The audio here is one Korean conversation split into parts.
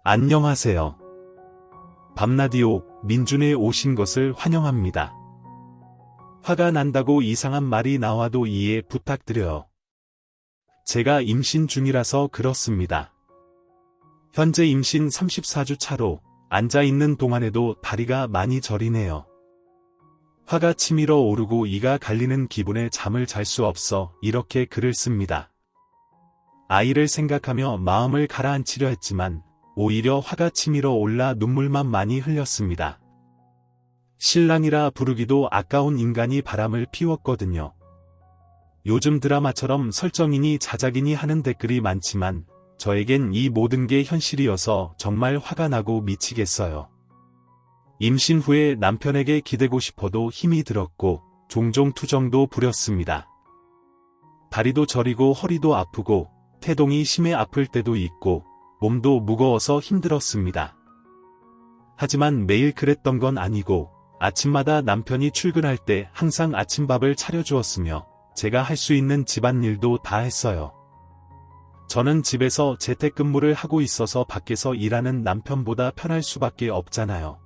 안녕하세요. 밤라디오 민준에 오신 것을 환영합니다. 화가 난다고 이상한 말이 나와도 이해 부탁드려요. 제가 임신 중이라서 그렇습니다. 현재 임신 34주 차로 앉아있는 동안에도 다리가 많이 저리네요. 화가 치밀어 오르고 이가 갈리는 기분에 잠을 잘 수 없어 이렇게 글을 씁니다. 아이를 생각하며 마음을 가라앉히려 했지만 오히려 화가 치밀어 올라 눈물만 많이 흘렸습니다. 신랑이라 부르기도 아까운 인간이 바람을 피웠거든요. 요즘 드라마처럼 설정이니 자작이니 하는 댓글이 많지만 저에겐 이 모든 게 현실이어서 정말 화가 나고 미치겠어요. 임신 후에 남편에게 기대고 싶어도 힘이 들었고 종종 투정도 부렸습니다. 다리도 저리고 허리도 아프고 태동이 심해 아플 때도 있고 몸도 무거워서 힘들었습니다. 하지만 매일 그랬던 건 아니고 아침마다 남편이 출근할 때 항상 아침밥을 차려주었으며 제가 할 수 있는 집안일도 다 했어요. 저는 집에서 재택근무를 하고 있어서 밖에서 일하는 남편보다 편할 수밖에 없잖아요.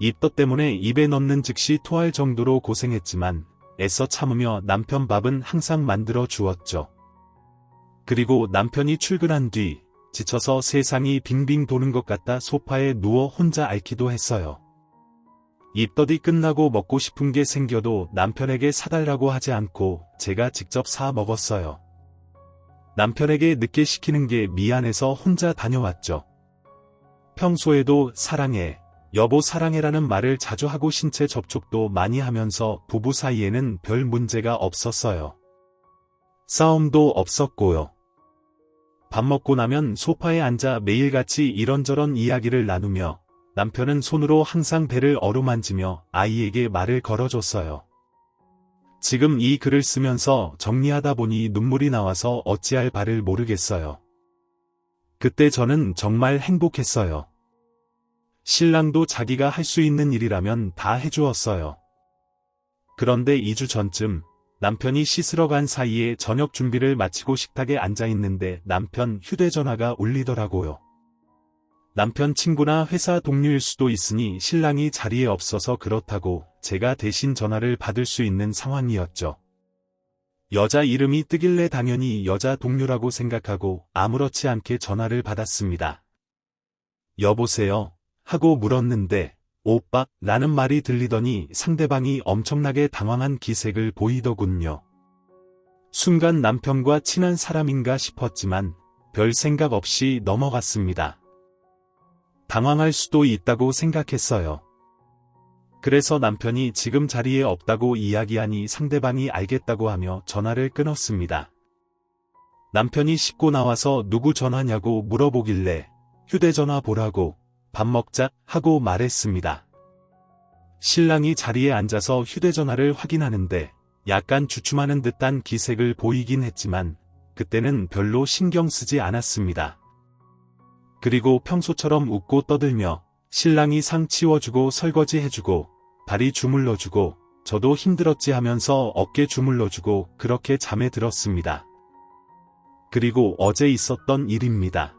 입덧 때문에 입에 넣는 즉시 토할 정도로 고생했지만 애써 참으며 남편 밥은 항상 만들어 주었죠. 그리고 남편이 출근한 뒤 지쳐서 세상이 빙빙 도는 것 같다 소파에 누워 혼자 앓기도 했어요. 입덧이 끝나고 먹고 싶은 게 생겨도 남편에게 사달라고 하지 않고 제가 직접 사 먹었어요. 남편에게 늦게 시키는 게 미안해서 혼자 다녀왔죠. 평소에도 사랑해, 여보 사랑해라는 말을 자주 하고 신체 접촉도 많이 하면서 부부 사이에는 별 문제가 없었어요. 싸움도 없었고요. 밥 먹고 나면 소파에 앉아 매일같이 이런저런 이야기를 나누며 남편은 손으로 항상 배를 어루만지며 아이에게 말을 걸어줬어요. 지금 이 글을 쓰면서 정리하다 보니 눈물이 나와서 어찌할 바를 모르겠어요. 그때 저는 정말 행복했어요. 신랑도 자기가 할 수 있는 일이라면 다 해주었어요. 그런데 2주 전쯤 남편이 씻으러 간 사이에 저녁 준비를 마치고 식탁에 앉아있는데 남편 휴대전화가 울리더라고요. 남편 친구나 회사 동료일 수도 있으니 신랑이 자리에 없어서 그렇다고 제가 대신 전화를 받을 수 있는 상황이었죠. 여자 이름이 뜨길래 당연히 여자 동료라고 생각하고 아무렇지 않게 전화를 받았습니다. 여보세요? 하고 물었는데 오빠? 라는 말이 들리더니 상대방이 엄청나게 당황한 기색을 보이더군요. 순간 남편과 친한 사람인가 싶었지만 별 생각 없이 넘어갔습니다. 당황할 수도 있다고 생각했어요. 그래서 남편이 지금 자리에 없다고 이야기하니 상대방이 알겠다고 하며 전화를 끊었습니다. 남편이 씻고 나와서 누구 전화냐고 물어보길래 휴대전화 보라고 밥 먹자 하고 말했습니다. 신랑이 자리에 앉아서 휴대전화를 확인하는데 약간 주춤하는 듯한 기색을 보이긴 했지만 그때는 별로 신경 쓰지 않았습니다. 그리고 평소처럼 웃고 떠들며 신랑이 상 치워주고 설거지 해주고 다리 주물러주고 저도 힘들었지 하면서 어깨 주물러주고 그렇게 잠에 들었습니다. 그리고 어제 있었던 일입니다.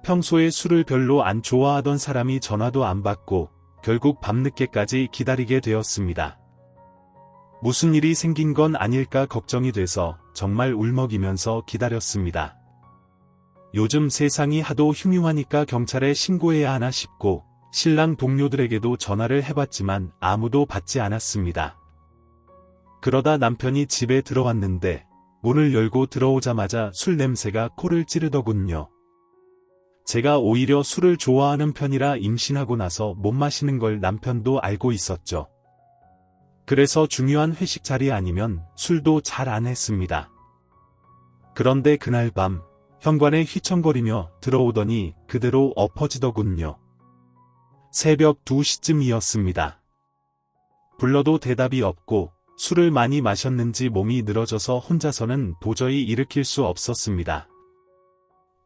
평소에 술을 별로 안 좋아하던 사람이 전화도 안 받고 결국 밤늦게까지 기다리게 되었습니다. 무슨 일이 생긴 건 아닐까 걱정이 돼서 정말 울먹이면서 기다렸습니다. 요즘 세상이 하도 흉흉하니까 경찰에 신고해야 하나 싶고 신랑 동료들에게도 전화를 해봤지만 아무도 받지 않았습니다. 그러다 남편이 집에 들어왔는데 문을 열고 들어오자마자 술 냄새가 코를 찌르더군요. 제가 오히려 술을 좋아하는 편이라 임신하고 나서 못 마시는 걸 남편도 알고 있었죠. 그래서 중요한 회식 자리 아니면 술도 잘 안 했습니다. 그런데 그날 밤 현관에 휘청거리며 들어오더니 그대로 엎어지더군요. 새벽 2시쯤이었습니다. 불러도 대답이 없고 술을 많이 마셨는지 몸이 늘어져서 혼자서는 도저히 일으킬 수 없었습니다.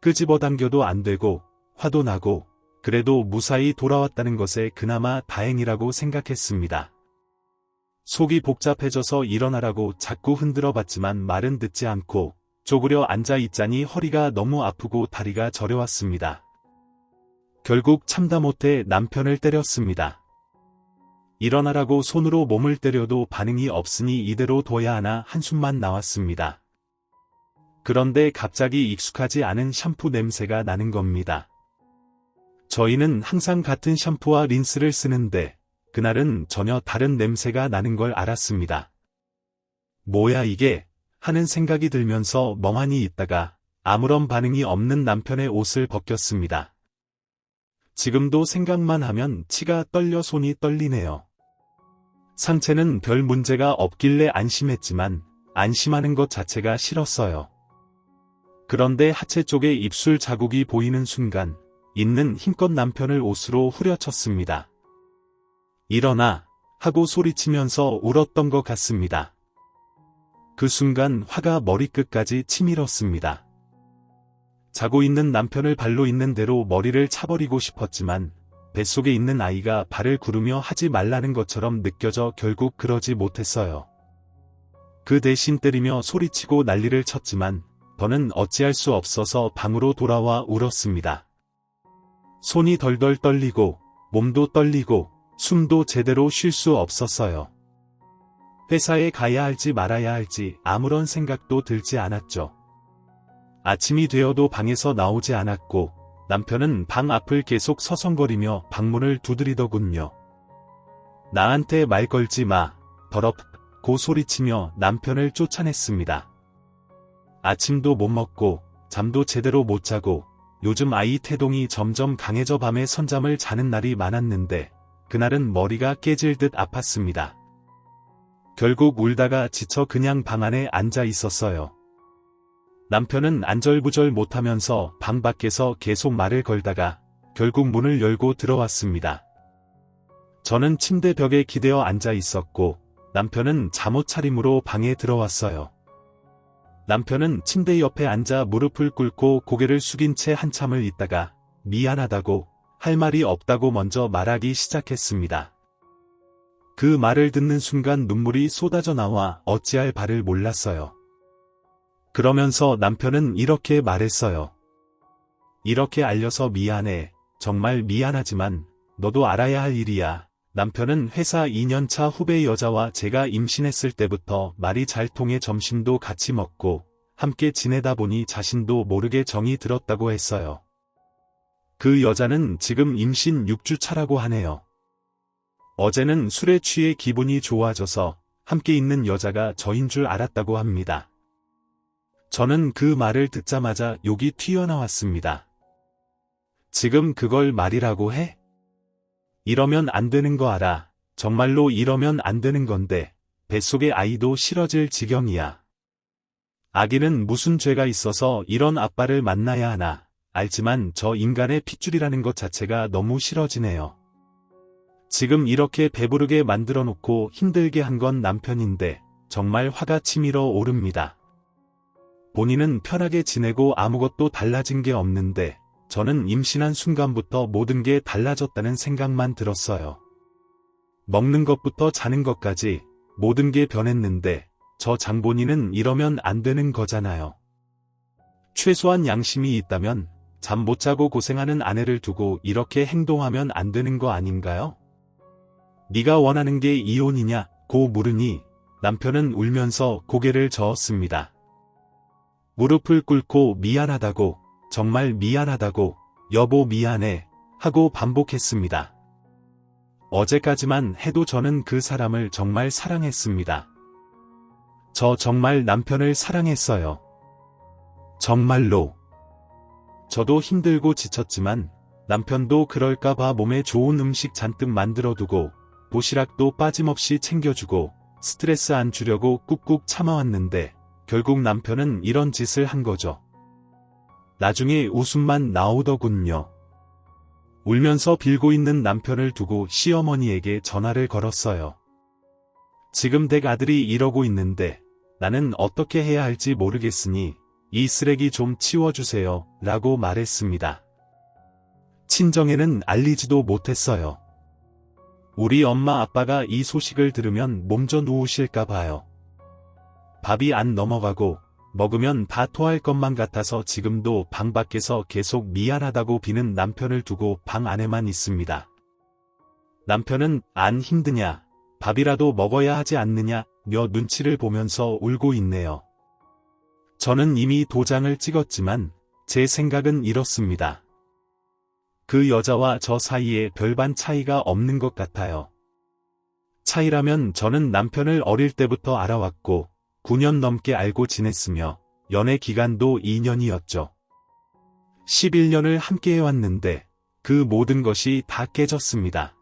끄집어당겨도 안 되고 화도 나고 그래도 무사히 돌아왔다는 것에 그나마 다행이라고 생각했습니다. 속이 복잡해져서 일어나라고 자꾸 흔들어 봤지만 말은 듣지 않고 쪼그려 앉아 있자니 허리가 너무 아프고 다리가 저려왔습니다. 결국 참다 못해 남편을 때렸습니다. 일어나라고 손으로 몸을 때려도 반응이 없으니 이대로 둬야 하나 한숨만 나왔습니다. 그런데 갑자기 익숙하지 않은 샴푸 냄새가 나는 겁니다. 저희는 항상 같은 샴푸와 린스를 쓰는데 그날은 전혀 다른 냄새가 나는 걸 알았습니다. 뭐야 이게? 하는 생각이 들면서 멍하니 있다가 아무런 반응이 없는 남편의 옷을 벗겼습니다. 지금도 생각만 하면 치가 떨려 손이 떨리네요. 상체는 별 문제가 없길래 안심했지만 안심하는 것 자체가 싫었어요. 그런데 하체 쪽에 입술 자국이 보이는 순간 있는 힘껏 남편을 옷으로 후려쳤습니다. 일어나! 하고 소리치면서 울었던 것 같습니다. 그 순간 화가 머리끝까지 치밀었습니다. 자고 있는 남편을 발로 있는 대로 머리를 차버리고 싶었지만 뱃속에 있는 아이가 발을 구르며 하지 말라는 것처럼 느껴져 결국 그러지 못했어요. 그 대신 때리며 소리치고 난리를 쳤지만 더는 어찌할 수 없어서 방으로 돌아와 울었습니다. 손이 덜덜 떨리고 몸도 떨리고 숨도 제대로 쉴 수 없었어요. 회사에 가야 할지 말아야 할지 아무런 생각도 들지 않았죠. 아침이 되어도 방에서 나오지 않았고 남편은 방 앞을 계속 서성거리며 방문을 두드리더군요. 나한테 말 걸지 마, 더럽고 소리치며 남편을 쫓아냈습니다. 아침도 못 먹고 잠도 제대로 못 자고 요즘 아이 태동이 점점 강해져 밤에 선잠을 자는 날이 많았는데 그날은 머리가 깨질 듯 아팠습니다. 결국 울다가 지쳐 그냥 방 안에 앉아 있었어요. 남편은 안절부절 못하면서 방 밖에서 계속 말을 걸다가 결국 문을 열고 들어왔습니다. 저는 침대 벽에 기대어 앉아 있었고 남편은 잠옷 차림으로 방에 들어왔어요. 남편은 침대 옆에 앉아 무릎을 꿇고 고개를 숙인 채 한참을 있다가 미안하다고 할 말이 없다고 먼저 말하기 시작했습니다. 그 말을 듣는 순간 눈물이 쏟아져 나와 어찌할 바를 몰랐어요. 그러면서 남편은 이렇게 말했어요. 이렇게 알려서 미안해. 정말 미안하지만 너도 알아야 할 일이야. 남편은 회사 2년차 후배 여자와 제가 임신했을 때부터 말이 잘 통해 점심도 같이 먹고 함께 지내다 보니 자신도 모르게 정이 들었다고 했어요. 그 여자는 지금 임신 6주 차라고 하네요. 어제는 술에 취해 기분이 좋아져서 함께 있는 여자가 저인 줄 알았다고 합니다. 저는 그 말을 듣자마자 욕이 튀어나왔습니다. 지금 그걸 말이라고 해? 이러면 안 되는 거 알아. 정말로 이러면 안 되는 건데 뱃속의 아이도 싫어질 지경이야. 아기는 무슨 죄가 있어서 이런 아빠를 만나야 하나. 알지만 저 인간의 핏줄이라는 것 자체가 너무 싫어지네요. 지금 이렇게 배부르게 만들어 놓고 힘들게 한 건 남편인데 정말 화가 치밀어 오릅니다. 본인은 편하게 지내고 아무것도 달라진 게 없는데 저는 임신한 순간부터 모든 게 달라졌다는 생각만 들었어요. 먹는 것부터 자는 것까지 모든 게 변했는데 저 장본인은 이러면 안 되는 거잖아요. 최소한 양심이 있다면 잠 못 자고 고생하는 아내를 두고 이렇게 행동하면 안 되는 거 아닌가요? 네가 원하는 게 이혼이냐? 고 물으니 남편은 울면서 고개를 저었습니다. 무릎을 꿇고 미안하다고, 정말 미안하다고, 여보 미안해, 하고 반복했습니다. 어제까지만 해도 저는 그 사람을 정말 사랑했습니다. 저 정말 남편을 사랑했어요. 정말로. 저도 힘들고 지쳤지만 남편도 그럴까봐 몸에 좋은 음식 잔뜩 만들어두고 도시락도 빠짐없이 챙겨주고 스트레스 안 주려고 꾹꾹 참아왔는데 결국 남편은 이런 짓을 한 거죠. 나중에 웃음만 나오더군요. 울면서 빌고 있는 남편을 두고 시어머니에게 전화를 걸었어요. 지금 댁 아들이 이러고 있는데 나는 어떻게 해야 할지 모르겠으니 이 쓰레기 좀 치워주세요. 라고 말했습니다. 친정에는 알리지도 못했어요. 우리 엄마 아빠가 이 소식을 들으면 몸져 누우실까 봐요. 밥이 안 넘어가고 먹으면 다 토할 것만 같아서 지금도 방 밖에서 계속 미안하다고 비는 남편을 두고 방 안에만 있습니다. 남편은 안 힘드냐, 밥이라도 먹어야 하지 않느냐 며 눈치를 보면서 울고 있네요. 저는 이미 도장을 찍었지만 제 생각은 이렇습니다. 그 여자와 저 사이에 별반 차이가 없는 것 같아요. 차이라면 저는 남편을 어릴 때부터 알아왔고 9년 넘게 알고 지냈으며 연애 기간도 2년이었죠. 11년을 함께 해왔는데 그 모든 것이 다 깨졌습니다.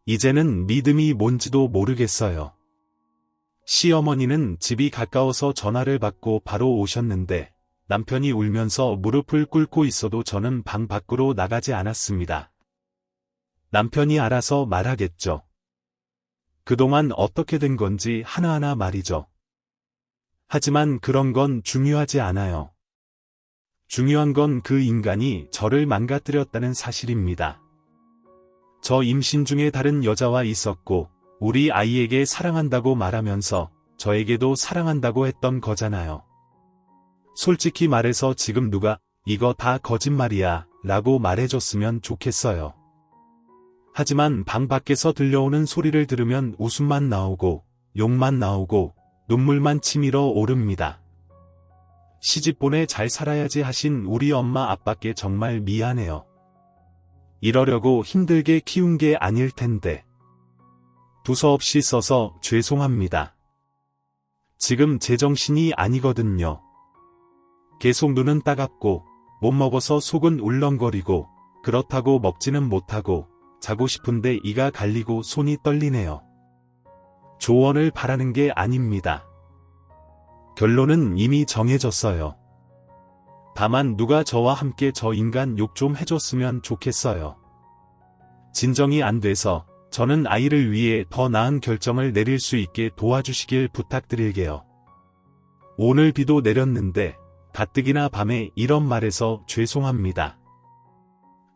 이제는 믿음이 뭔지도 모르겠어요. 시어머니는 집이 가까워서 전화를 받고 바로 오셨는데 남편이 울면서 무릎을 꿇고 있어도 저는 방 밖으로 나가지 않았습니다. 남편이 알아서 말하겠죠. 그동안 어떻게 된 건지 하나하나 말이죠. 하지만 그런 건 중요하지 않아요. 중요한 건 그 인간이 저를 망가뜨렸다는 사실입니다. 저 임신 중에 다른 여자와 있었고 우리 아이에게 사랑한다고 말하면서 저에게도 사랑한다고 했던 거잖아요. 솔직히 말해서 지금 누가 이거 다 거짓말이야 라고 말해줬으면 좋겠어요. 하지만 방 밖에서 들려오는 소리를 들으면 웃음만 나오고 욕만 나오고 눈물만 치밀어 오릅니다. 시집 보내 잘 살아야지 하신 우리 엄마 아빠께 정말 미안해요. 이러려고 힘들게 키운 게 아닐 텐데. 두서없이 써서 죄송합니다. 지금 제정신이 아니거든요. 계속 눈은 따갑고 못 먹어서 속은 울렁거리고 그렇다고 먹지는 못하고 자고 싶은데 이가 갈리고 손이 떨리네요. 조언을 바라는 게 아닙니다. 결론은 이미 정해졌어요. 다만 누가 저와 함께 저 인간 욕 좀 해줬으면 좋겠어요. 진정이 안 돼서 저는 아이를 위해 더 나은 결정을 내릴 수 있게 도와주시길 부탁드릴게요. 오늘 비도 내렸는데 가뜩이나 밤에 이런 말해서 죄송합니다.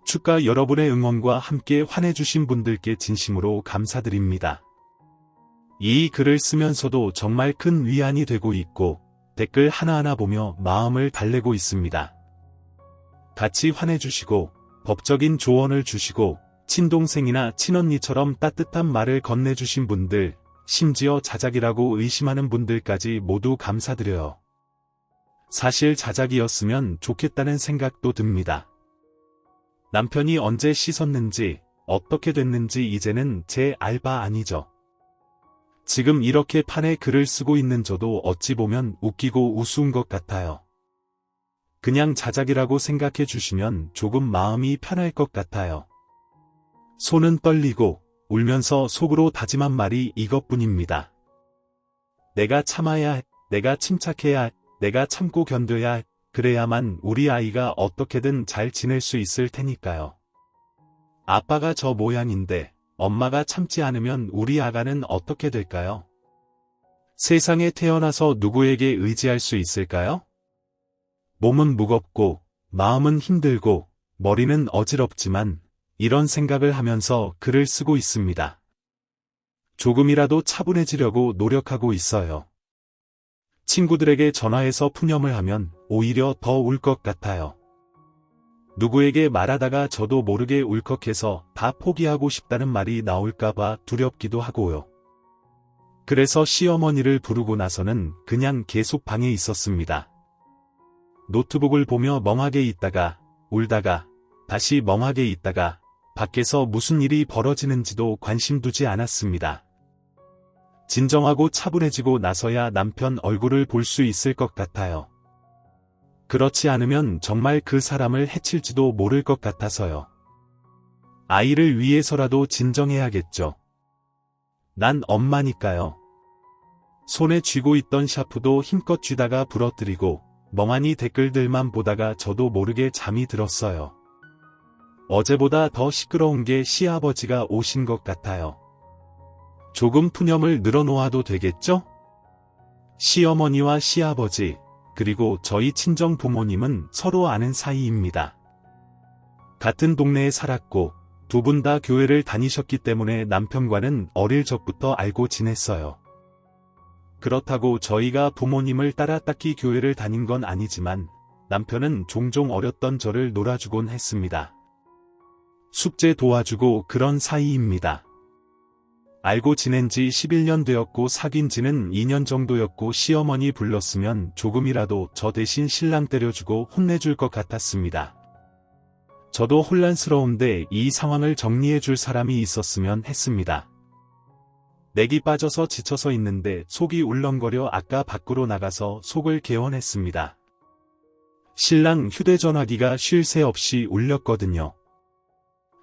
축가 여러분의 응원과 함께 환해주신 분들께 진심으로 감사드립니다. 이 글을 쓰면서도 정말 큰 위안이 되고 있고 댓글 하나하나 보며 마음을 달래고 있습니다. 같이 환해주시고 법적인 조언을 주시고 친동생이나 친언니처럼 따뜻한 말을 건네주신 분들, 심지어 자작이라고 의심하는 분들까지 모두 감사드려요. 사실 자작이었으면 좋겠다는 생각도 듭니다. 남편이 언제 씻었는지 어떻게 됐는지 이제는 제 알바 아니죠. 지금 이렇게 판에 글을 쓰고 있는 저도 어찌 보면 웃기고 우스운 것 같아요. 그냥 자작이라고 생각해 주시면 조금 마음이 편할 것 같아요. 손은 떨리고 울면서 속으로 다짐한 말이 이것뿐입니다. 내가 참아야 해, 내가 침착해야 해, 내가 참고 견뎌야 해, 그래야만 우리 아이가 어떻게든 잘 지낼 수 있을 테니까요. 아빠가 저 모양인데 엄마가 참지 않으면 우리 아가는 어떻게 될까요? 세상에 태어나서 누구에게 의지할 수 있을까요? 몸은 무겁고 마음은 힘들고 머리는 어지럽지만 이런 생각을 하면서 글을 쓰고 있습니다. 조금이라도 차분해지려고 노력하고 있어요. 친구들에게 전화해서 푸념을 하면 오히려 더 울 것 같아요. 누구에게 말하다가 저도 모르게 울컥해서 다 포기하고 싶다는 말이 나올까봐 두렵기도 하고요. 그래서 시어머니를 부르고 나서는 그냥 계속 방에 있었습니다. 노트북을 보며 멍하게 있다가 울다가 다시 멍하게 있다가 밖에서 무슨 일이 벌어지는지도 관심 두지 않았습니다. 진정하고 차분해지고 나서야 남편 얼굴을 볼 수 있을 것 같아요. 그렇지 않으면 정말 그 사람을 해칠지도 모를 것 같아서요. 아이를 위해서라도 진정해야겠죠. 난 엄마니까요. 손에 쥐고 있던 샤프도 힘껏 쥐다가 부러뜨리고 멍하니 댓글들만 보다가 저도 모르게 잠이 들었어요. 어제보다 더 시끄러운 게 시아버지가 오신 것 같아요. 조금 푸념을 늘어놓아도 되겠죠? 시어머니와 시아버지, 그리고 저희 친정 부모님은 서로 아는 사이입니다. 같은 동네에 살았고 두 분 다 교회를 다니셨기 때문에 남편과는 어릴 적부터 알고 지냈어요. 그렇다고 저희가 부모님을 따라 딱히 교회를 다닌 건 아니지만 남편은 종종 어렸던 저를 놀아주곤 했습니다. 숙제 도와주고 그런 사이입니다. 알고 지낸 지 11년 되었고 사귄 지는 2년 정도였고 시어머니 불렀으면 조금이라도 저 대신 신랑 때려주고 혼내줄 것 같았습니다. 저도 혼란스러운데 이 상황을 정리해줄 사람이 있었으면 했습니다. 맥이 빠져서 지쳐서 있는데 속이 울렁거려 아까 밖으로 나가서 속을 개원했습니다. 신랑 휴대전화기가 쉴 새 없이 울렸거든요.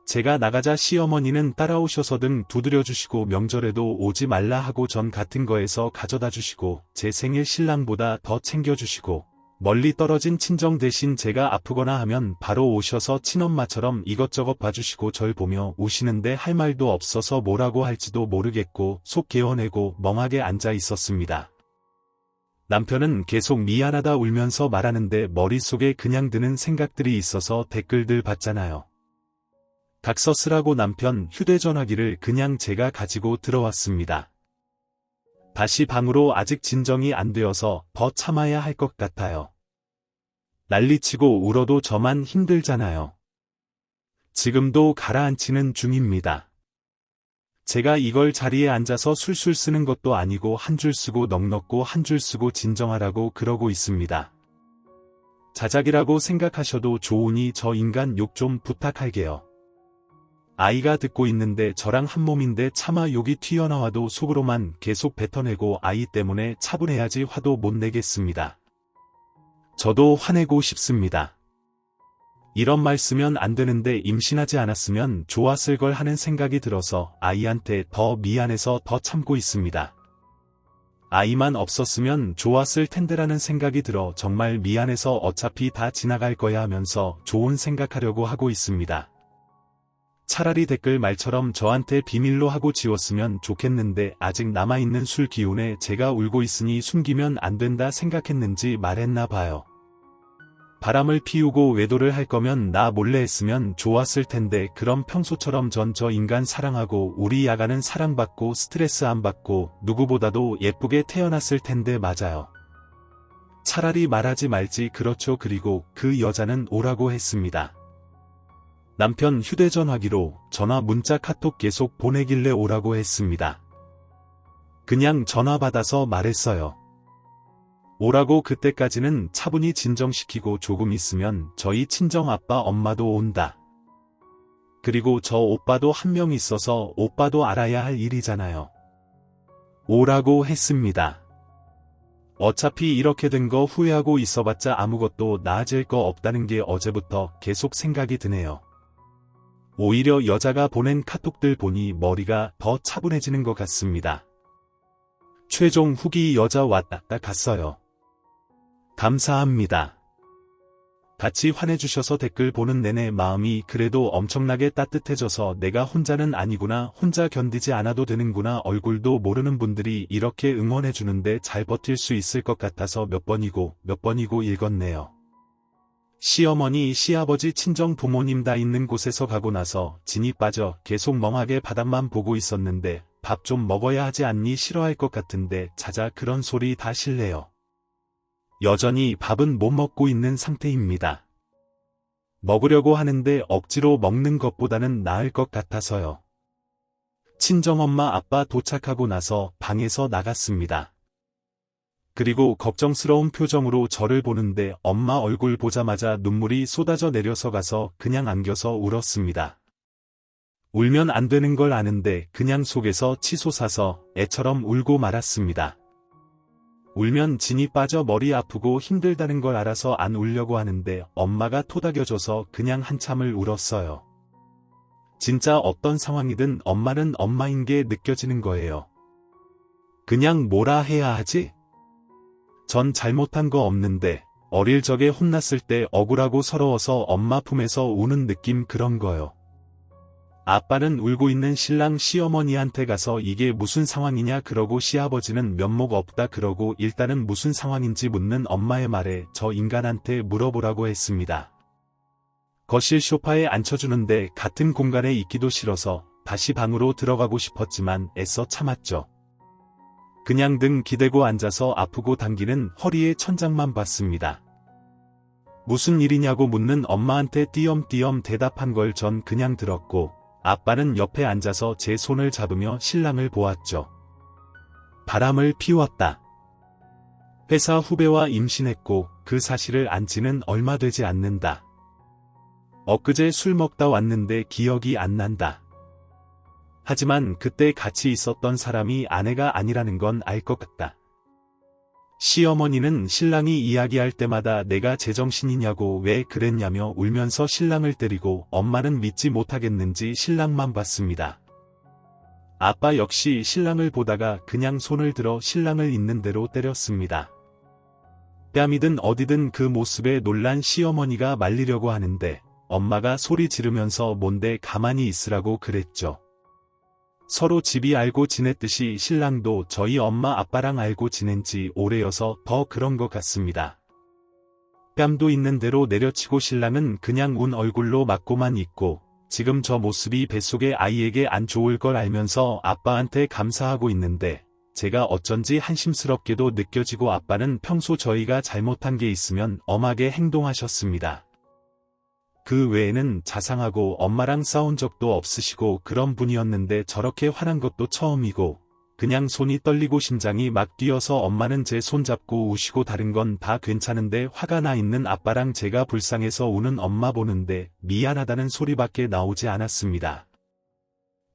제가 나가자 시어머니는 따라오셔서 등 두드려주시고 명절에도 오지 말라 하고 전 같은 거에서 가져다 주시고 제 생일 신랑보다 더 챙겨주시고 멀리 떨어진 친정 대신 제가 아프거나 하면 바로 오셔서 친엄마처럼 이것저것 봐주시고 절 보며 우시는데 할 말도 없어서 뭐라고 할지도 모르겠고 속 개어내고 멍하게 앉아 있었습니다. 남편은 계속 미안하다 울면서 말하는데 머릿속에 그냥 드는 생각들이 있어서 댓글들 봤잖아요. 각서 쓰라고 남편 휴대전화기를 그냥 제가 가지고 들어왔습니다. 다시 방으로 아직 진정이 안 되어서 더 참아야 할 것 같아요. 난리치고 울어도 저만 힘들잖아요. 지금도 가라앉히는 중입니다. 제가 이걸 자리에 앉아서 술술 쓰는 것도 아니고 한 줄 쓰고 넋놓고 한 줄 쓰고 진정하라고 그러고 있습니다. 자작이라고 생각하셔도 좋으니 저 인간 욕 좀 부탁할게요. 아이가 듣고 있는데 저랑 한 몸인데 차마 욕이 튀어나와도 속으로만 계속 뱉어내고 아이 때문에 차분해야지 화도 못 내겠습니다. 저도 화내고 싶습니다. 이런 말 쓰면 안 되는데 임신하지 않았으면 좋았을 걸 하는 생각이 들어서 아이한테 더 미안해서 더 참고 있습니다. 아이만 없었으면 좋았을 텐데라는 생각이 들어 정말 미안해서 어차피 다 지나갈 거야 하면서 좋은 생각하려고 하고 있습니다. 차라리 댓글 말처럼 저한테 비밀로 하고 지웠으면 좋겠는데 아직 남아있는 술 기운에 제가 울고 있으니 숨기면 안 된다 생각했는지 말했나 봐요. 바람을 피우고 외도를 할 거면 나 몰래 했으면 좋았을 텐데 그럼 평소처럼 전 저 인간 사랑하고 우리 야가는 사랑받고 스트레스 안 받고 누구보다도 예쁘게 태어났을 텐데 맞아요. 차라리 말하지 말지. 그렇죠. 그리고 그 여자는 오라고 했습니다. 남편 휴대전화기로 전화 문자 카톡 계속 보내길래 오라고 했습니다. 그냥 전화 받아서 말했어요. 오라고. 그때까지는 차분히 진정시키고 조금 있으면 저희 친정 아빠 엄마도 온다. 그리고 저 오빠도 한 명 있어서 오빠도 알아야 할 일이잖아요. 오라고 했습니다. 어차피 이렇게 된 거 후회하고 있어봤자 아무것도 나아질 거 없다는 게 어제부터 계속 생각이 드네요. 오히려 여자가 보낸 카톡들 보니 머리가 더 차분해지는 것 같습니다. 최종 후기 여자 왔다 갔어요. 감사합니다. 같이 화내주셔서 댓글 보는 내내 마음이 그래도 엄청나게 따뜻해져서 내가 혼자는 아니구나, 혼자 견디지 않아도 되는구나, 얼굴도 모르는 분들이 이렇게 응원해주는데 잘 버틸 수 있을 것 같아서 몇 번이고 읽었네요. 시어머니, 시아버지, 친정 부모님 다 있는 곳에서 가고 나서 진이 빠져 계속 멍하게 바닥만 보고 있었는데 밥 좀 먹어야 하지 않니? 싫어할 것 같은데 자자 그런 소리 다 실례요. 여전히 밥은 못 먹고 있는 상태입니다. 먹으려고 하는데 억지로 먹는 것보다는 나을 것 같아서요. 친정엄마 아빠 도착하고 나서 방에서 나갔습니다. 그리고 걱정스러운 표정으로 저를 보는데 엄마 얼굴 보자마자 눈물이 쏟아져 내려서 가서 그냥 안겨서 울었습니다. 울면 안 되는 걸 아는데 그냥 속에서 치솟아서 애처럼 울고 말았습니다. 울면 진이 빠져 머리 아프고 힘들다는 걸 알아서 안 울려고 하는데 엄마가 토닥여줘서 그냥 한참을 울었어요. 진짜 어떤 상황이든 엄마는 엄마인 게 느껴지는 거예요. 그냥 뭐라 해야 하지? 전 잘못한 거 없는데 어릴 적에 혼났을 때 억울하고 서러워서 엄마 품에서 우는 느낌 그런 거요. 아빠는 울고 있는 신랑 시어머니한테 가서 이게 무슨 상황이냐 그러고 시아버지는 면목 없다 그러고 일단은 무슨 상황인지 묻는 엄마의 말에 저 인간한테 물어보라고 했습니다. 거실 소파에 앉혀주는데 같은 공간에 있기도 싫어서 다시 방으로 들어가고 싶었지만 애써 참았죠. 그냥 등 기대고 앉아서 아프고 당기는 허리에 천장만 봤습니다. 무슨 일이냐고 묻는 엄마한테 띄엄띄엄 대답한 걸 전 그냥 들었고, 아빠는 옆에 앉아서 제 손을 잡으며 신랑을 보았죠. 바람을 피웠다. 회사 후배와 임신했고 그 사실을 안 지는 얼마 되지 않는다. 엊그제 술 먹다 왔는데 기억이 안 난다. 하지만 그때 같이 있었던 사람이 아내가 아니라는 건 알 것 같다. 시어머니는 신랑이 이야기할 때마다 내가 제정신이냐고 왜 그랬냐며 울면서 신랑을 때리고, 엄마는 믿지 못하겠는지 신랑만 봤습니다. 아빠 역시 신랑을 보다가 그냥 손을 들어 신랑을 있는 대로 때렸습니다. 뺨이든 어디든 그 모습에 놀란 시어머니가 말리려고 하는데 엄마가 소리 지르면서 뭔데 가만히 있으라고 그랬죠. 서로 집이 알고 지냈듯이 신랑도 저희 엄마 아빠랑 알고 지낸 지 오래여서 더 그런 것 같습니다. 뺨도 있는 대로 내려치고 신랑은 그냥 운 얼굴로 맞고만 있고, 지금 저 모습이 뱃속의 아이에게 안 좋을 걸 알면서 아빠한테 감사하고 있는데, 제가 어쩐지 한심스럽게도 느껴지고 아빠는 평소 저희가 잘못한 게 있으면 엄하게 행동하셨습니다. 그 외에는 자상하고 엄마랑 싸운 적도 없으시고 그런 분이었는데 저렇게 화난 것도 처음이고, 그냥 손이 떨리고 심장이 막 뛰어서 엄마는 제 손 잡고 우시고 다른 건 다 괜찮은데 화가 나 있는 아빠랑 제가 불쌍해서 우는 엄마 보는데 미안하다는 소리밖에 나오지 않았습니다.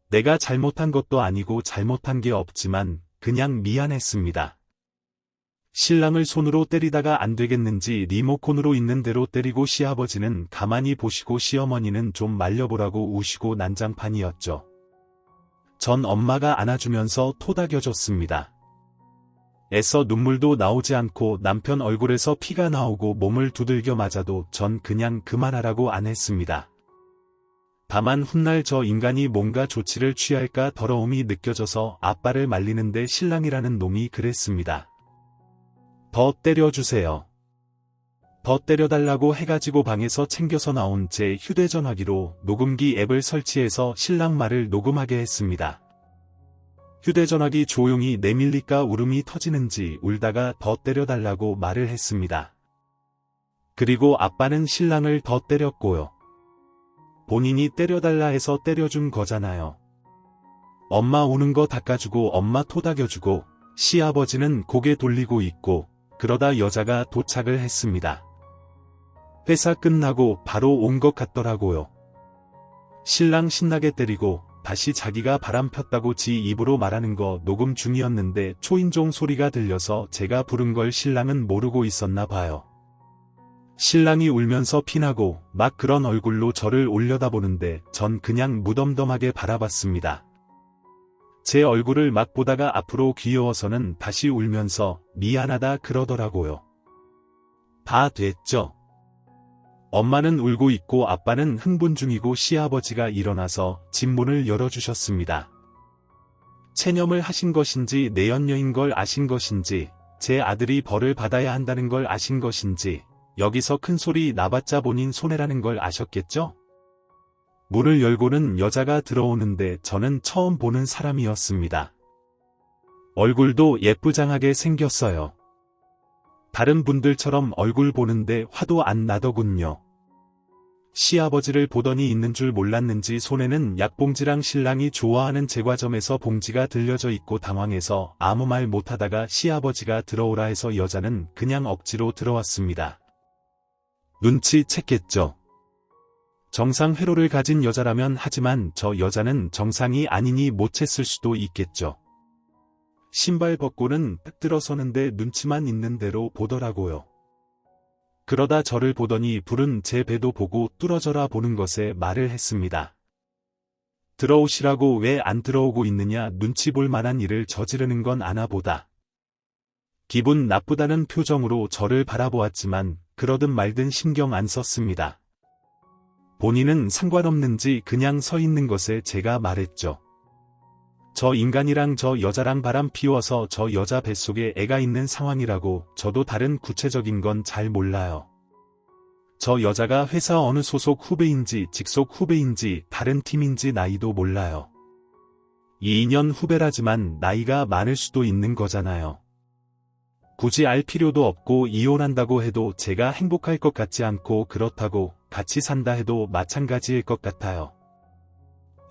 내가 잘못한 것도 아니고 잘못한 게 없지만 그냥 미안했습니다. 신랑을 손으로 때리다가 안 되겠는지 리모컨으로 있는 대로 때리고 시아버지는 가만히 보시고 시어머니는 좀 말려보라고 우시고 난장판이었죠. 전 엄마가 안아주면서 토닥여줬습니다. 애써 눈물도 나오지 않고 남편 얼굴에서 피가 나오고 몸을 두들겨 맞아도 전 그냥 그만하라고 안 했습니다. 다만 훗날 저 인간이 뭔가 조치를 취할까 더러움이 느껴져서 아빠를 말리는데 신랑이라는 놈이 그랬습니다. 더 때려주세요. 더 때려달라고 해가지고 방에서 챙겨서 나온 제 휴대전화기로 녹음기 앱을 설치해서 신랑 말을 녹음하게 했습니다. 휴대전화기 조용히 내밀니까 울음이 터지는지 울다가 더 때려달라고 말을 했습니다. 그리고 아빠는 신랑을 더 때렸고요. 본인이 때려달라 해서 때려준 거잖아요. 엄마 우는 거 닦아주고 엄마 토닥여주고 시아버지는 고개 돌리고 있고, 그러다 여자가 도착을 했습니다. 회사 끝나고 바로 온 것 같더라고요. 신랑 신나게 때리고 다시 자기가 바람 폈다고 지 입으로 말하는 거 녹음 중이었는데 초인종 소리가 들려서 제가 부른 걸 신랑은 모르고 있었나 봐요. 신랑이 울면서 피나고 막 그런 얼굴로 저를 올려다보는데 전 그냥 무덤덤하게 바라봤습니다. 제 얼굴을 막 보다가 앞으로 귀여워서는 다시 울면서 미안하다 그러더라고요. 다 됐죠? 엄마는 울고 있고 아빠는 흥분 중이고 시아버지가 일어나서 집 문을 열어주셨습니다. 체념을 하신 것인지 내연녀인 걸 아신 것인지 제 아들이 벌을 받아야 한다는 걸 아신 것인지 여기서 큰 소리 나봤자 본인 손해라는 걸 아셨겠죠? 문을 열고는 여자가 들어오는데 저는 처음 보는 사람이었습니다. 얼굴도 예쁘장하게 생겼어요. 다른 분들처럼 얼굴 보는데 화도 안 나더군요. 시아버지를 보더니 있는 줄 몰랐는지 손에는 약봉지랑 신랑이 좋아하는 제과점에서 봉지가 들려져 있고 당황해서 아무 말 못하다가 시아버지가 들어오라 해서 여자는 그냥 억지로 들어왔습니다. 눈치챘겠죠. 정상 회로를 가진 여자라면 하지만 저 여자는 정상이 아니니 못 챘을 수도 있겠죠. 신발 벗고는 딱 들어서는데 눈치만 있는 대로 보더라고요. 그러다 저를 보더니 부른 제 배도 보고 뚫어져라 보는 것에 말을 했습니다. 들어오시라고 왜 안 들어오고 있느냐, 눈치 볼 만한 일을 저지르는 건 아나 보다. 기분 나쁘다는 표정으로 저를 바라보았지만 그러든 말든 신경 안 썼습니다. 본인은 상관없는지 그냥 서 있는 것에 제가 말했죠. 저 인간이랑 저 여자랑 바람 피워서 저 여자 뱃속에 애가 있는 상황이라고. 저도 다른 구체적인 건 잘 몰라요. 저 여자가 회사 어느 소속 후배인지 직속 후배인지 다른 팀인지 나이도 몰라요. 2년 후배라지만 나이가 많을 수도 있는 거잖아요. 굳이 알 필요도 없고 이혼한다고 해도 제가 행복할 것 같지 않고 그렇다고 같이 산다 해도 마찬가지일 것 같아요.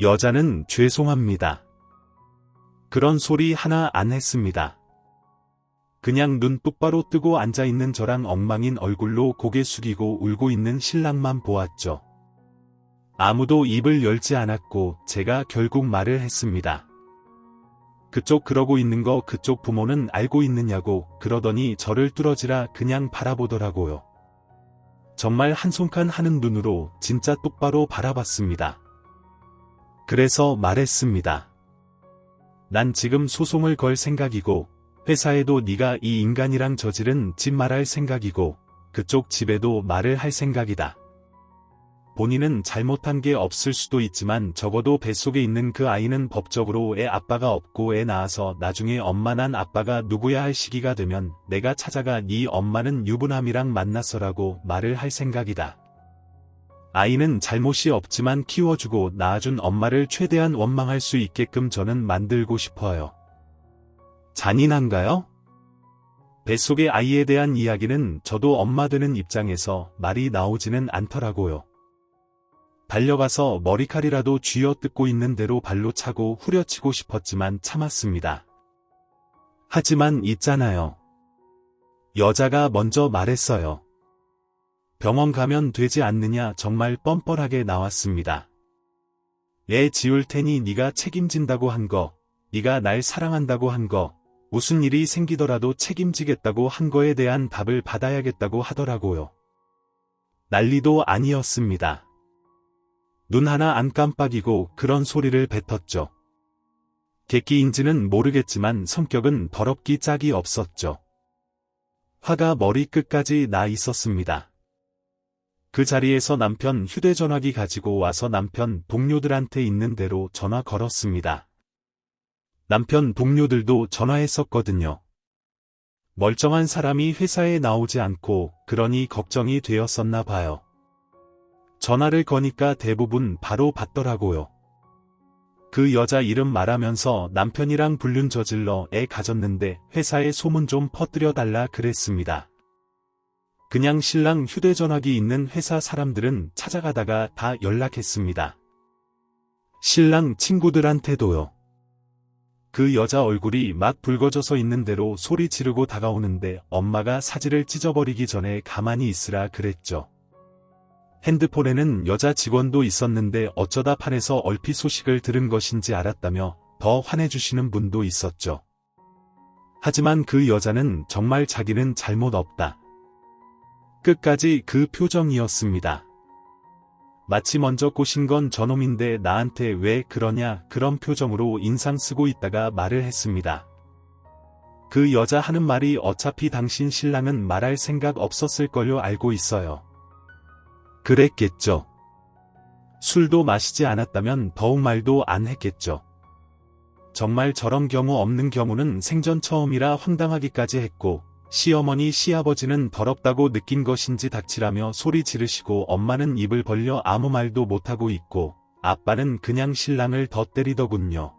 여자는 죄송합니다. 그런 소리 하나 안 했습니다. 그냥 눈 똑바로 뜨고 앉아있는 저랑 엉망인 얼굴로 고개 숙이고 울고 있는 신랑만 보았죠. 아무도 입을 열지 않았고 제가 결국 말을 했습니다. 그쪽 그러고 있는 거 그쪽 부모는 알고 있느냐고 그러더니 저를 뚫어지라 그냥 바라보더라고요. 정말 한손칸 하는 눈으로 진짜 똑바로 바라봤습니다. 그래서 말했습니다. 난 지금 소송을 걸 생각이고 회사에도 네가 이 인간이랑 저지른 짓 말할 생각이고 그쪽 집에도 말을 할 생각이다. 본인은 잘못한 게 없을 수도 있지만 적어도 뱃속에 있는 그 아이는 법적으로 애 아빠가 없고 애 낳아서 나중에 엄마 난 아빠가 누구야 할 시기가 되면 내가 찾아가 네 엄마는 유부남이랑 만났어라고 말을 할 생각이다. 아이는 잘못이 없지만 키워주고 낳아준 엄마를 최대한 원망할 수 있게끔 저는 만들고 싶어요. 잔인한가요? 뱃속의 아이에 대한 이야기는 저도 엄마 되는 입장에서 말이 나오지는 않더라고요. 달려가서 머리칼이라도 쥐어뜯고 있는 대로 발로 차고 후려치고 싶었지만 참았습니다. 하지만 있잖아요. 여자가 먼저 말했어요. 병원 가면 되지 않느냐 정말 뻔뻔하게 나왔습니다. 애 지울 테니 네가 책임진다고 한 거, 네가 날 사랑한다고 한 거, 무슨 일이 생기더라도 책임지겠다고 한 거에 대한 답을 받아야겠다고 하더라고요. 난리도 아니었습니다. 눈 하나 안 깜빡이고 그런 소리를 뱉었죠. 객기인지는 모르겠지만 성격은 더럽기 짝이 없었죠. 화가 머리끝까지 나 있었습니다. 그 자리에서 남편 휴대전화기 가지고 와서 남편 동료들한테 있는 대로 전화 걸었습니다. 남편 동료들도 전화했었거든요. 멀쩡한 사람이 회사에 나오지 않고 그러니 걱정이 되었었나 봐요. 전화를 거니까 대부분 바로 받더라고요. 그 여자 이름 말하면서 남편이랑 불륜 저질러 애 가졌는데 회사에 소문 좀 퍼뜨려 달라 그랬습니다. 그냥 신랑 휴대전화기 있는 회사 사람들은 찾아가다가 다 연락했습니다. 신랑 친구들한테도요. 그 여자 얼굴이 막 붉어져서 있는 대로 소리 지르고 다가오는데 엄마가 사지를 찢어버리기 전에 가만히 있으라 그랬죠. 핸드폰에는 여자 직원도 있었는데 어쩌다 판에서 얼핏 소식을 들은 것인지 알았다며 더 화내주시는 분도 있었죠. 하지만 그 여자는 정말 자기는 잘못 없다. 끝까지 그 표정이었습니다. 마치 먼저 꼬신 건 저놈인데 나한테 왜 그러냐 그런 표정으로 인상 쓰고 있다가 말을 했습니다. 그 여자 하는 말이 어차피 당신 신랑은 말할 생각 없었을 걸요 알고 있어요. 그랬겠죠. 술도 마시지 않았다면 더욱 말도 안 했겠죠. 정말 저런 경우 없는 경우는 생전 처음이라 황당하기까지 했고 시어머니 시아버지는 더럽다고 느낀 것인지 닥치라며 소리 지르시고 엄마는 입을 벌려 아무 말도 못하고 있고 아빠는 그냥 신랑을 더 때리더군요.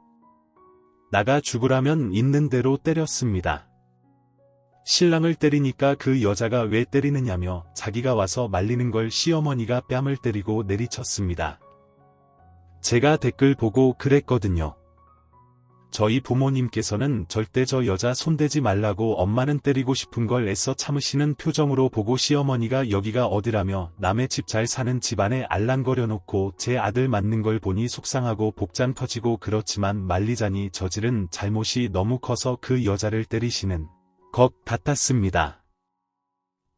나가 죽으라면 있는 대로 때렸습니다. 신랑을 때리니까 그 여자가 왜 때리느냐며 자기가 와서 말리는 걸 시어머니가 뺨을 때리고 내리쳤습니다. 제가 댓글 보고 그랬거든요. 저희 부모님께서는 절대 저 여자 손대지 말라고 엄마는 때리고 싶은 걸 애써 참으시는 표정으로 보고 시어머니가 여기가 어디라며 남의 집 잘 사는 집안에 알랑거려 놓고 제 아들 맞는 걸 보니 속상하고 복장 터지고 그렇지만 말리자니 저지른 잘못이 너무 커서 그 여자를 때리시는 것 같았습니다.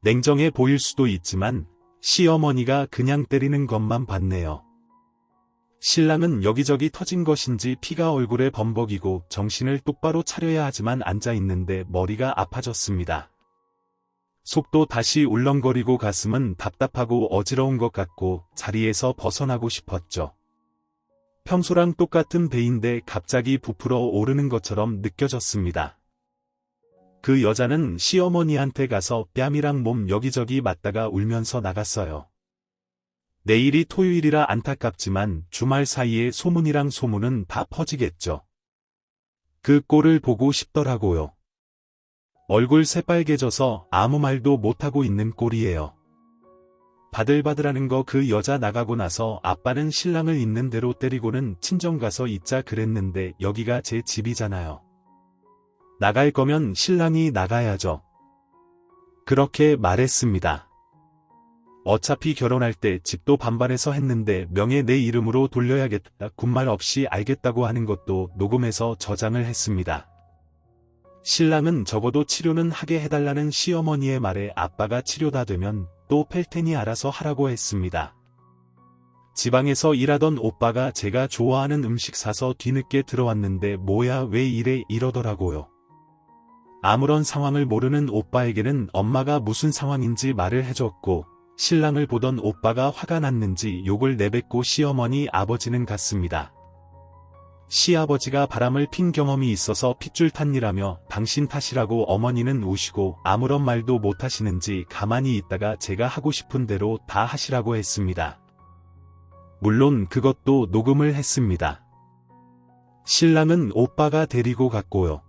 냉정해 보일 수도 있지만 시어머니가 그냥 때리는 것만 봤네요. 신랑은 여기저기 터진 것인지 피가 얼굴에 범벅이고 정신을 똑바로 차려야 하지만 앉아있는데 머리가 아파졌습니다. 속도 다시 울렁거리고 가슴은 답답하고 어지러운 것 같고 자리에서 벗어나고 싶었죠. 평소랑 똑같은 배인데 갑자기 부풀어 오르는 것처럼 느껴졌습니다. 그 여자는 시어머니한테 가서 뺨이랑 몸 여기저기 맞다가 울면서 나갔어요. 내일이 토요일이라 안타깝지만 주말 사이에 소문이랑 소문은 다 퍼지겠죠. 그 꼴을 보고 싶더라고요. 얼굴 새빨개져서 아무 말도 못하고 있는 꼴이에요. 바들바들하는 거 그 여자 나가고 나서 아빠는 신랑을 있는 대로 때리고는 친정 가서 있자 그랬는데 여기가 제 집이잖아요. 나갈 거면 신랑이 나가야죠. 그렇게 말했습니다. 어차피 결혼할 때 집도 반반해서 했는데 명예 내 이름으로 돌려야겠다. 군말 없이 알겠다고 하는 것도 녹음해서 저장을 했습니다. 신랑은 적어도 치료는 하게 해달라는 시어머니의 말에 아빠가 치료 다 되면 또 팰 테니 알아서 하라고 했습니다. 지방에서 일하던 오빠가 제가 좋아하는 음식 사서 뒤늦게 들어왔는데 뭐야 왜 이래 이러더라고요. 아무런 상황을 모르는 오빠에게는 엄마가 무슨 상황인지 말을 해줬고 신랑을 보던 오빠가 화가 났는지 욕을 내뱉고 시어머니 아버지는 갔습니다. 시아버지가 바람을 핀 경험이 있어서 핏줄 탔니라며 당신 탓이라고 어머니는 우시고 아무런 말도 못하시는지 가만히 있다가 제가 하고 싶은 대로 다 하시라고 했습니다. 물론 그것도 녹음을 했습니다. 신랑은 오빠가 데리고 갔고요.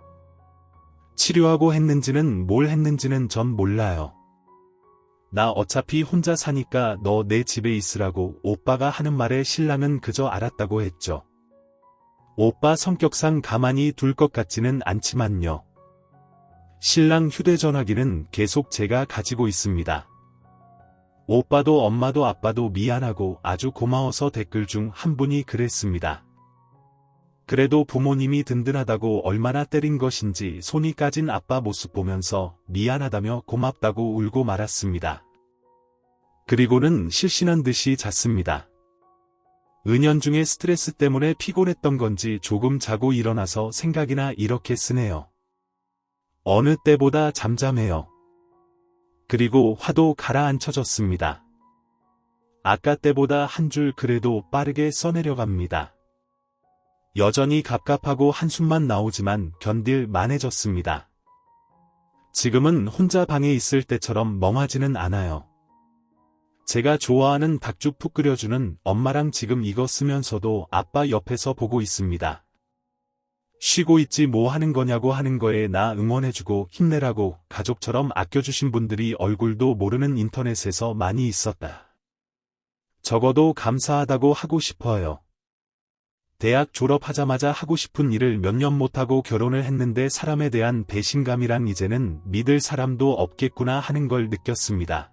치료하고 했는지는 뭘 했는지는 전 몰라요. 나 어차피 혼자 사니까 너 내 집에 있으라고 오빠가 하는 말에 신랑은 그저 알았다고 했죠. 오빠 성격상 가만히 둘 것 같지는 않지만요. 신랑 휴대전화기는 계속 제가 가지고 있습니다. 오빠도 엄마도 아빠도 미안하고 아주 고마워서 댓글 중 한 분이 그랬습니다. 그래도 부모님이 든든하다고 얼마나 때린 것인지 손이 까진 아빠 모습 보면서 미안하다며 고맙다고 울고 말았습니다. 그리고는 실신한 듯이 잤습니다. 은연중에 스트레스 때문에 피곤했던 건지 조금 자고 일어나서 생각이나 이렇게 쓰네요. 어느 때보다 잠잠해요. 그리고 화도 가라앉혀졌습니다. 아까 때보다 한 줄 그래도 빠르게 써내려갑니다. 여전히 갑갑하고 한숨만 나오지만 견딜 만해졌습니다. 지금은 혼자 방에 있을 때처럼 멍하지는 않아요. 제가 좋아하는 닭죽 푹 끓여주는 엄마랑 지금 이거 쓰면서도 아빠 옆에서 보고 있습니다. 쉬고 있지 뭐 하는 거냐고 하는 거에 나 응원해주고 힘내라고 가족처럼 아껴주신 분들이 얼굴도 모르는 인터넷에서 많이 있었다. 적어도 감사하다고 하고 싶어요. 대학 졸업하자마자 하고 싶은 일을 몇 년 못하고 결혼을 했는데 사람에 대한 배신감이란 이제는 믿을 사람도 없겠구나 하는 걸 느꼈습니다.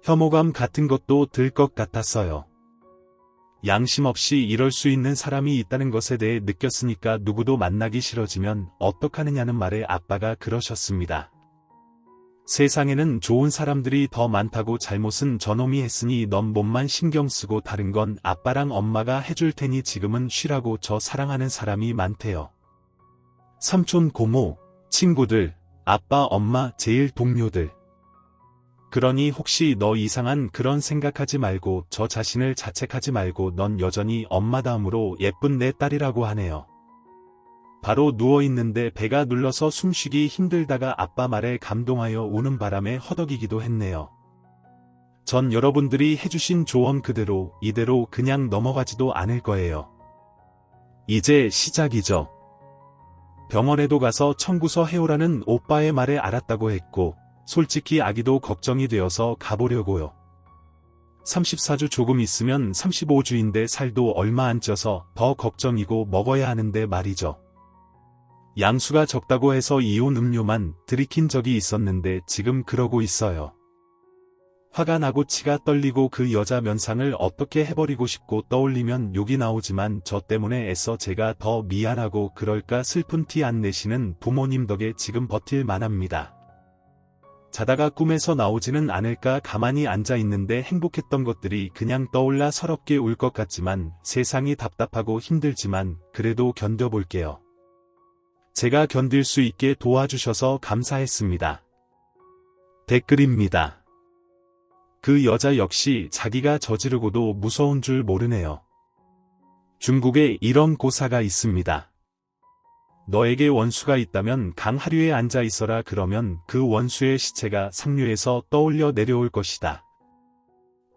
혐오감 같은 것도 들 것 같았어요. 양심 없이 이럴 수 있는 사람이 있다는 것에 대해 느꼈으니까 누구도 만나기 싫어지면 어떡하느냐는 말에 아빠가 그러셨습니다. 세상에는 좋은 사람들이 더 많다고 잘못은 저놈이 했으니 넌 몸만 신경 쓰고 다른 건 아빠랑 엄마가 해줄 테니 지금은 쉬라고 저 사랑하는 사람이 많대요. 삼촌 고모, 친구들, 아빠 엄마 제일 동료들. 그러니 혹시 너 이상한 그런 생각하지 말고 저 자신을 자책하지 말고 넌 여전히 엄마다움으로 예쁜 내 딸이라고 하네요. 바로 누워있는데 배가 눌러서 숨쉬기 힘들다가 아빠 말에 감동하여 우는 바람에 허덕이기도 했네요. 전 여러분들이 해주신 조언 그대로 이대로 그냥 넘어가지도 않을 거예요. 이제 시작이죠. 병원에도 가서 청구서 해오라는 오빠의 말에 알았다고 했고 솔직히 아기도 걱정이 되어서 가보려고요. 34주 조금 있으면 35주인데 살도 얼마 안 쪄서 더 걱정이고 먹어야 하는데 말이죠. 양수가 적다고 해서 이온 음료만 들이킨 적이 있었는데 지금 그러고 있어요. 화가 나고 치가 떨리고 그 여자 면상을 어떻게 해버리고 싶고 떠올리면 욕이 나오지만 저 때문에 애써 제가 더 미안하고 그럴까 슬픈 티 안 내시는 부모님 덕에 지금 버틸 만합니다. 자다가 꿈에서 나오지는 않을까 가만히 앉아 있는데 행복했던 것들이 그냥 떠올라 서럽게 울 것 같지만 세상이 답답하고 힘들지만 그래도 견뎌볼게요. 제가 견딜 수 있게 도와주셔서 감사했습니다. 댓글입니다. 그 여자 역시 자기가 저지르고도 무서운 줄 모르네요. 중국에 이런 고사가 있습니다. 너에게 원수가 있다면 강 하류에 앉아 있어라 그러면 그 원수의 시체가 상류에서 떠올려 내려올 것이다.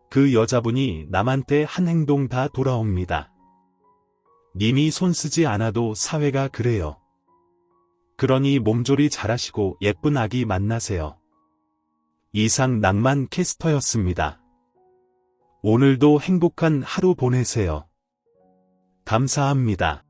그 여자분이 남한테 한 행동 다 돌아옵니다. 님이 손 쓰지 않아도 사회가 그래요. 그러니 몸조리 잘하시고 예쁜 아기 만나세요. 이상 낭만 캐스터였습니다. 오늘도 행복한 하루 보내세요. 감사합니다.